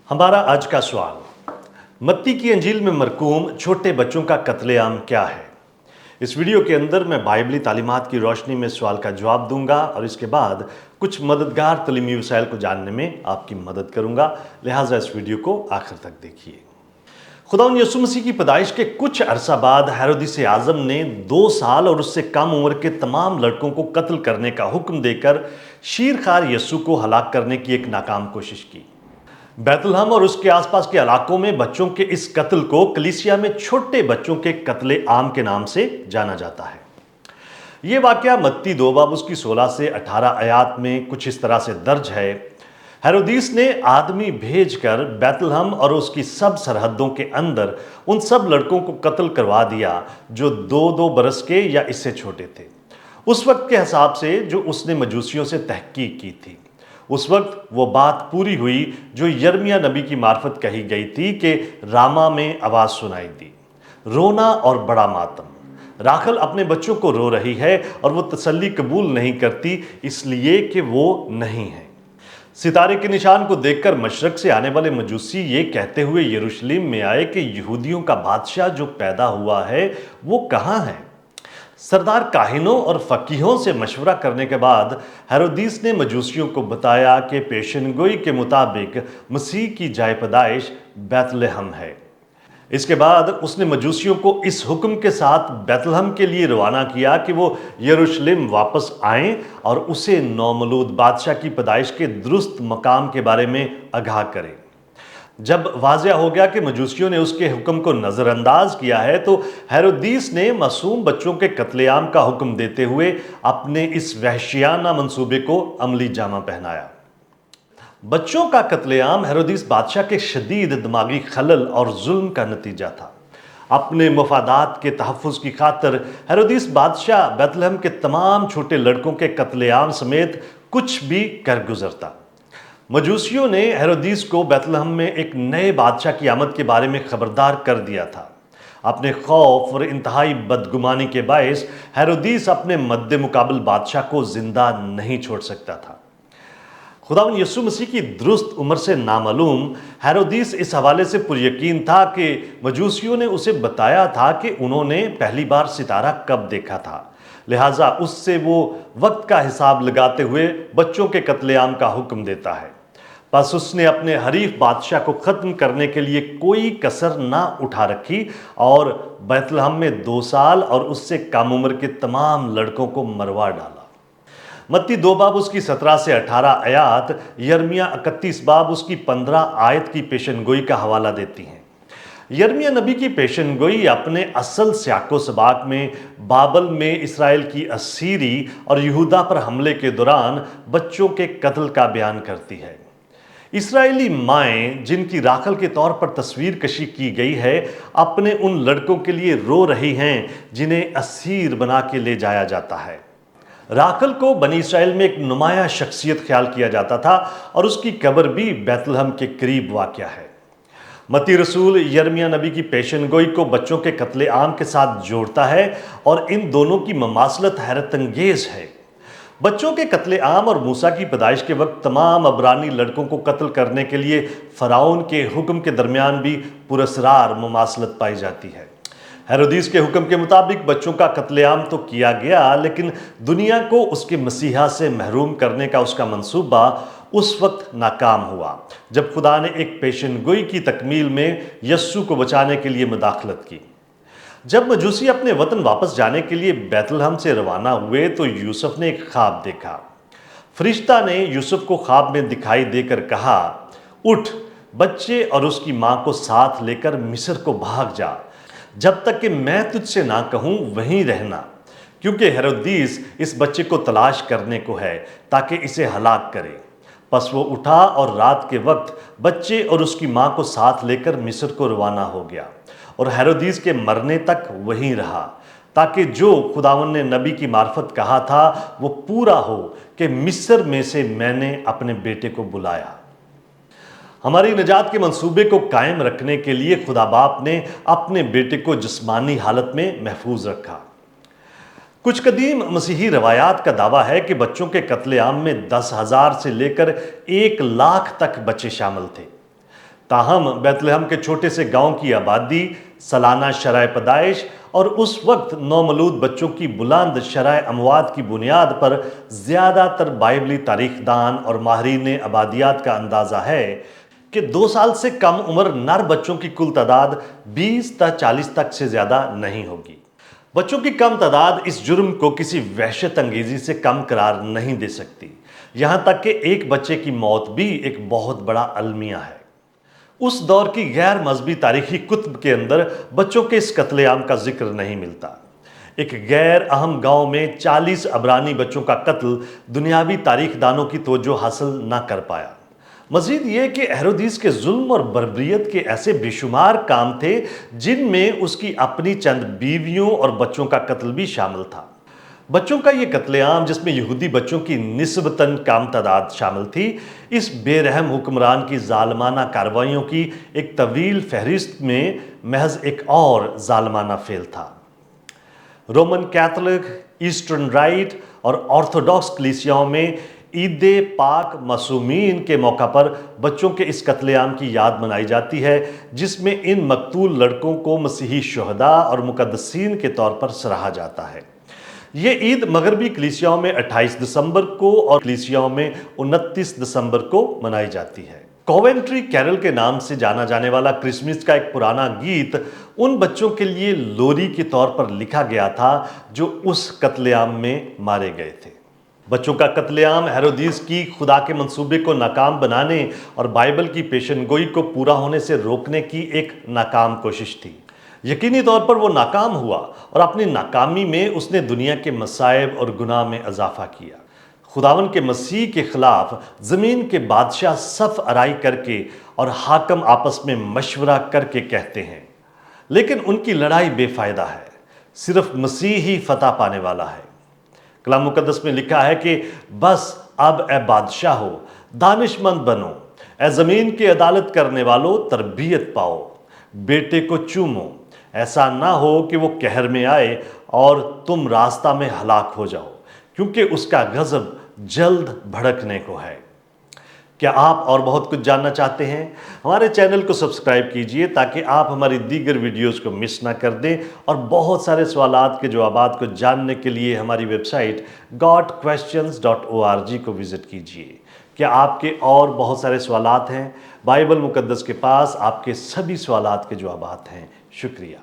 हमारा आज का सवाल, मत्ती की अंजील में मरकूम छोटे बच्चों का कत्लेआम क्या है। इस वीडियो के अंदर मैं बाइबली तालीमात की रोशनी में सवाल का जवाब दूंगा और इसके बाद कुछ मददगार तलीमी वसाइल को जानने में आपकी मदद करूंगा, लिहाजा इस वीडियो को आखिर तक देखिए। खुदावंद यीशु मसीह की पैदाइश के कुछ अरसा बाद हेरोदिस आज़म ने 2 साल और उससे कम उम्र के तमाम लड़कों को कत्ल करने का हुक्म देकर शीरखार यीशु को हलाक करने की एक नाकाम कोशिश की। बैतलहम और उसके आसपास के इलाकों में बच्चों के इस कत्ल को कलीसिया में छोटे बच्चों के कत्ले आम के नाम से जाना जाता है। ये वाकया मत्ती 2 बाब उसकी 16 से 18 आयात में कुछ इस तरह से दर्ज है। हेरोदिस ने आदमी भेजकर बैतलहम और उसकी सब सरहदों के अंदर उन सब लड़कों को कत्ल करवा दिया जो 2-2 बरस के या इससे छोटे थे, उस वक्त के हिसाब से जो उसने मजूसियों से तहकीक की थी। उस वक्त वो बात पूरी हुई जो यिर्मयाह नबी की मार्फत कही गई थी कि रामा में आवाज़ सुनाई दी, रोना और बड़ा मातम। राखल अपने बच्चों को रो रही है और वो तसल्ली कबूल नहीं करती इसलिए कि वो नहीं है। सितारे के निशान को देखकर मशरक से आने वाले मजूसी ये कहते हुए यरूशलेम में आए कि यहूदियों का बादशाह जो पैदा हुआ है वो कहाँ है। सरदार काहिनों और फकीहों से मशवरा करने के बाद हेरोदिस ने मजूसियों को बताया कि पेशनगोई के मुताबिक मसीह की जाए पैदाइश बैतलहम है। इसके बाद उसने मजूसियों को इस हुक्म के साथ बैतलहम के लिए रवाना किया कि वो यरूशलेम वापस आएं और उसे नौमलूद बादशाह की पैदाइश के दुरुस्त मकाम के बारे में आगाह करें। जब वाज़िया हो गया कि मजूसियों ने उसके हुक्म को नज़रअंदाज किया है तो हेरोदिस ने मासूम बच्चों के कत्लेआम का हुक्म देते हुए अपने इस वहशियाना मंसूबे को अमली जामा पहनाया। बच्चों का कत्लेआम हेरोदिस बादशाह के शदीद दिमागी खलल और जुल्म का नतीजा था। अपने मफादात के तहफ़्फ़ुज़ की खातिर हेरोदिस बादशाह बैतलहम के तमाम छोटे लड़कों के कत्लेआम समेत कुछ भी कर गुजरता। मजूसियों ने हेरोदिस को बैतलहम में एक नए बादशाह की आमद के बारे में खबरदार कर दिया था। अपने खौफ और इंतहाई बदगुमानी के बायस हेरोदिस अपने मद्दे मुकाबल बादशाह को जिंदा नहीं छोड़ सकता था। खुदावंद यीशु मसीह की दुरुस्त उम्र से नामालूम हेरोदिस इस हवाले से पुरयकीन था कि मजूसियों ने उसे बताया था कि उन्होंने पहली बार सितारा कब देखा था, लिहाजा उससे वो वक्त का हिसाब लगाते हुए बच्चों के कत्लेआम का हुक्म देता है। बस उसने अपने हरीफ बादशाह को ख़त्म करने के लिए कोई कसर ना उठा रखी और बैतलहम में 2 साल और उससे कम उम्र के तमाम लड़कों को मरवा डाला। मत्ती 2 बाब उसकी 17 से 18 आयात, यिर्मयाह 31 बाब उसकी 15 आयत की पेशनगोई का हवाला देती हैं। यिर्मयाह नबी की पेशनगोई अपने असल सियाको सबाक में बाबल में इसराइल की असीरी और यहूदा पर हमले के दौरान बच्चों के कत्ल का बयान करती है। इसराइली माएँ जिनकी राखल के तौर पर तस्वीर कशी की गई है अपने उन लड़कों के लिए रो रही हैं जिन्हें असीर बना के ले जाया जाता है। राखल को बनी इसराइल में एक नुमाया शख्सियत ख्याल किया जाता था और उसकी कब्र भी बैतलहम के करीब वाक़या है। मत्ती रसूल यिर्मयाह नबी की पेशनगोई को बच्चों के कत्लेआम के साथ जोड़ता है और इन दोनों की ममासलत हैरत अंगेज है। बच्चों के कत्लेआम और मूसा की पैदाइश के वक्त तमाम अबरानी लड़कों को कत्ल करने के लिए फ़िरौन के हुक्म के दरमियान भी पुरअसरार ममासलत पाई जाती है। हेरोदिस के हुक्म के मुताबिक बच्चों का कत्लेआम तो किया गया, लेकिन दुनिया को उसके मसीहा से महरूम करने का उसका मंसूबा उस वक्त नाकाम हुआ जब खुदा ने एक पेशनगोई की तकमील में यस्सू को बचाने के लिए मुदाखलत की। जब मजूसी अपने वतन वापस जाने के लिए बैतलहम से रवाना हुए तो यूसुफ ने एक ख्वाब देखा। फरिश्ता ने यूसुफ को ख्वाब में दिखाई देकर कहा, उठ, बच्चे और उसकी माँ को साथ लेकर मिस्र को भाग जा, जब तक कि मैं तुझसे ना कहूँ वहीं रहना, क्योंकि हेरोदिस इस बच्चे को तलाश करने को है ताकि इसे हलाक करे। बस वो उठा और रात के वक्त बच्चे और उसकी माँ को साथ लेकर मिस्र को रवाना हो गया और हेरोदिस के मरने तक वहीं रहा, ताकि जो खुदावन ने नबी की मार्फत कहा था वो पूरा हो कि मिस्र में से मैंने अपने बेटे को बुलाया। हमारी निजात के मंसूबे को कायम रखने के लिए खुदा बाप ने अपने बेटे को जिस्मानी हालत में महफूज रखा। कुछ कदीम मसीही रवायात का दावा है कि बच्चों के कत्लेआम में 10,000 से लेकर 1 लाख तक बच्चे शामिल थे। ताहम बैतलहम के छोटे से गांव की आबादी, सालाना शरह पैदाइश और उस वक्त नौमौलूद बच्चों की बुलंद शरह अमवात की बुनियाद पर ज़्यादातर बाइबली तारीखदान और माहिरीन आबादियात का अंदाज़ा है कि 2 साल से कम उम्र नर बच्चों की कुल तादाद 20 या 40 तक से ज़्यादा नहीं होगी। बच्चों की कम तादाद इस जुर्म को किसी वहशत अंगेजी से कम करार नहीं दे सकती। यहाँ तक कि एक बच्चे की मौत भी एक बहुत बड़ा अलमिया है। उस दौर की गैर मजहबी तारीखी कुतुब के अंदर बच्चों के इस कत्लेआम का जिक्र नहीं मिलता। एक गैर अहम गांव में 40 अबरानी बच्चों का कत्ल दुनियावी तारीखदानों की तवज्जो हासिल ना कर पाया। मजीद ये कि हेरोदीस के जुल्म और बर्बरियत के ऐसे बेशुमार काम थे जिनमें उसकी अपनी चंद बीवियों और बच्चों का कत्ल भी शामिल था। बच्चों का ये कत्लेआम, जिसमें यहूदी बच्चों की निस्बतन कम तादाद शामिल थी, इस बेरहम हुक्मरान की जालमाना कार्रवाइयों की एक तवील फहरिस्त में महज एक और जालमाना फेल था। रोमन कैथोलिक, ईस्टर्न राइट और ऑर्थोडॉक्स कलीसियाओं में ईद पाक मासूमीन के मौका पर बच्चों के इस कत्लेआम की याद मनाई जाती है, जिसमें इन मकतूल लड़कों को मसीही शुहदा और मुकद्दसीन के तौर पर सराहा जाता है। ये ईद मगरबी कलीसियाओं में 28 दिसंबर को और कलीसियाओं में 29 दिसंबर को मनाई जाती है। कोवेंट्री कैरल के नाम से जाना जाने वाला क्रिसमस का एक पुराना गीत उन बच्चों के लिए लोरी के तौर पर लिखा गया था जो उस कत्लेआम में मारे गए थे। बच्चों का कत्लेआम हेरोदीस की खुदा के मंसूबे को नाकाम बनाने और बाइबल की पेशनगोई को पूरा होने से रोकने की एक नाकाम कोशिश थी। यकीनी तौर पर वो नाकाम हुआ और अपनी नाकामी में उसने दुनिया के मसाइब और गुनाह में इजाफा किया। खुदावन के मसीह के खिलाफ ज़मीन के बादशाह सफ अराई करके और हाकम आपस में मशवरा करके कहते हैं, लेकिन उनकी लड़ाई बेफायदा है। सिर्फ मसीह ही फतह पाने वाला है। कलाम मुकद्दस में लिखा है कि बस अब ए बादशाह हो, दानिशमंद बनो, ए ज़मीन की अदालत करने वालों तरबियत पाओ, बेटे को चूमो, ऐसा ना हो कि वो कहर में आए और तुम रास्ता में हलाक हो जाओ, क्योंकि उसका गज़ब जल्द भड़कने को है। क्या आप और बहुत कुछ जानना चाहते हैं? हमारे चैनल को सब्सक्राइब कीजिए ताकि आप हमारी दीगर वीडियोस को मिस ना कर दें, और बहुत सारे सवालात के जवाबात को जानने के लिए हमारी वेबसाइट godquestions.org को विज़िट कीजिए। क्या आपके और बहुत सारे सवालात हैं? बाइबल मुकद्दस के पास आपके सभी सवालात के जवाबात हैं। शुक्रिया।